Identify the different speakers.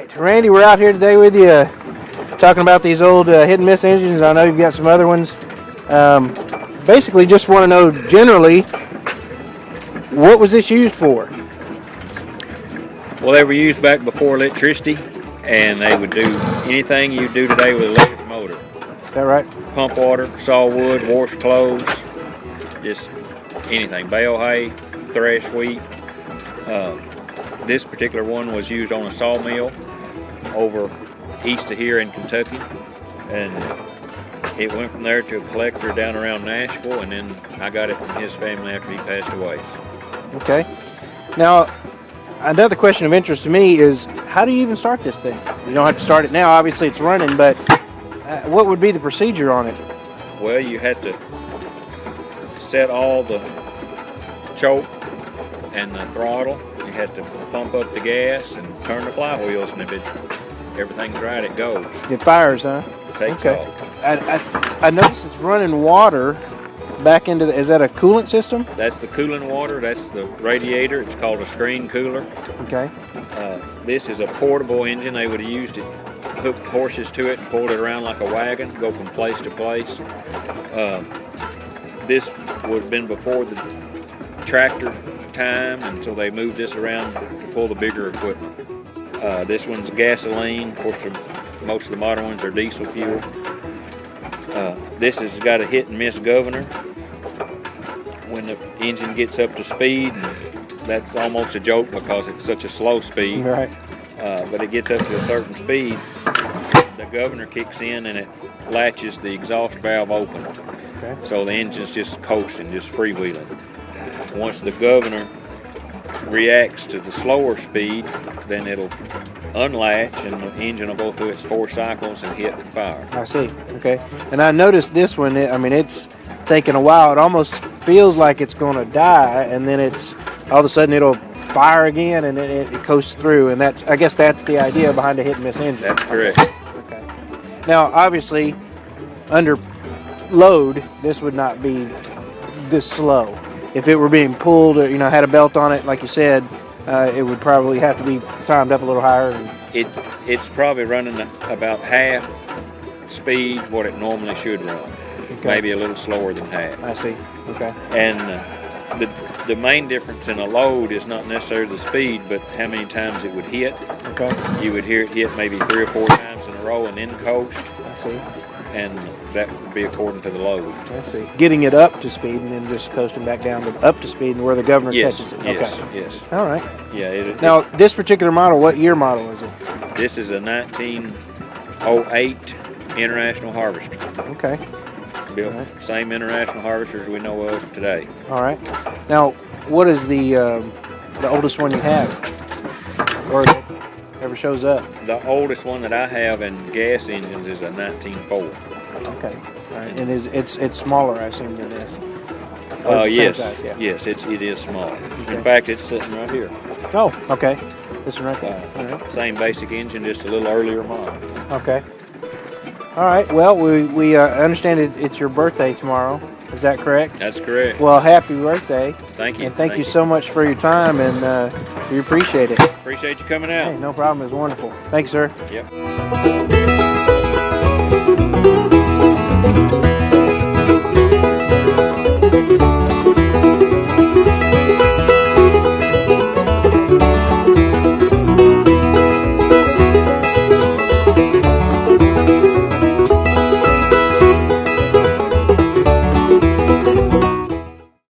Speaker 1: right, Randy, we're out here today with you talking about these old hit and miss engines. I know you've got some other ones. Basically, just want to know generally, what was this used for?
Speaker 2: Well, they were used back before electricity, and they would do anything you do today with an electric motor.
Speaker 1: Is that right?
Speaker 2: Pump water, saw wood, wash clothes, just anything. Bale hay, thresh wheat. This particular one was used on a sawmill over east of here in Kentucky, and it went from there to a collector down around Nashville, and then I got it from his family after he passed away.
Speaker 1: Okay. Now, another question of interest to me is, how do you even start this thing? You don't have to start it now, obviously it's running, but what would be the procedure on it?
Speaker 2: Well, you had to set all the choke and the throttle. You had to pump up the gas and turn the flywheels, and if everything's right, it goes.
Speaker 1: It fires, huh?
Speaker 2: Takes
Speaker 1: okay.
Speaker 2: off.
Speaker 1: I noticed it's running water back into the, is that a coolant system?
Speaker 2: That's the cooling water. That's the radiator. It's called a screen cooler.
Speaker 1: Okay.
Speaker 2: This is a portable engine. They would have used it, hooked horses to it, and pulled it around like a wagon, go from place to place. This would have been before the tractor time, and so they moved this around to pull the bigger equipment. This one's gasoline. Of course, most of the modern ones are diesel fuel. This has got a hit and miss governor. When the engine gets up to speed, that's almost a joke because it's such a slow speed.
Speaker 1: Right.
Speaker 2: But it gets up to a certain speed, the governor kicks in and it latches the exhaust valve open.
Speaker 1: Okay.
Speaker 2: So the engine's just coasting, just freewheeling. Once the governor reacts to the slower speed, then it'll unlatch and the engine will go through its 4 cycles and hit and fire.
Speaker 1: I see. Okay. And I noticed this one, it's taking a while. It almost feels like it's going to die, and then it's all of a sudden it'll fire again, and then it coasts through. And I guess that's the idea behind a hit and miss engine.
Speaker 2: That's correct.
Speaker 1: Okay. Now, obviously, under load, this would not be this slow. If it were being pulled or had a belt on it, like you said, it would probably have to be timed up a little higher.
Speaker 2: It's probably running about half speed what it normally should run. Okay. Maybe a little slower than half.
Speaker 1: I see. Okay.
Speaker 2: And the main difference in a load is not necessarily the speed, but how many times it would hit.
Speaker 1: Okay.
Speaker 2: You would hear it hit maybe 3 or 4 times in a row and then coast.
Speaker 1: I see.
Speaker 2: And that would be according to the load.
Speaker 1: I see. Getting it up to speed and then just coasting back down to up to speed and where the governor catches it.
Speaker 2: Yes,
Speaker 1: okay.
Speaker 2: Yes.
Speaker 1: All right.
Speaker 2: Yeah.
Speaker 1: Now, this particular model, what year model is it?
Speaker 2: This is a 1908 International Harvester.
Speaker 1: Okay.
Speaker 2: Built same International Harvesters we know of today.
Speaker 1: All right. Now, what is the oldest one you have, or that ever shows up?
Speaker 2: The oldest one that I have in gas engines is a 1904.
Speaker 1: Okay. All right. And it's smaller, I assume, than this.
Speaker 2: Yes.
Speaker 1: Size, yeah.
Speaker 2: Yes, it is small.
Speaker 1: Okay.
Speaker 2: In fact, it's sitting right here.
Speaker 1: Oh, okay. This one right there. All right.
Speaker 2: Same basic engine, just a little earlier model.
Speaker 1: Okay. All right. Well, we understand it's your birthday tomorrow. Is that correct?
Speaker 2: That's correct.
Speaker 1: Well, happy birthday.
Speaker 2: Thank you.
Speaker 1: And thank you so much for your time, and we appreciate it.
Speaker 2: Appreciate you coming out.
Speaker 1: Hey, no problem. It was wonderful. Thanks, sir.
Speaker 2: Yep.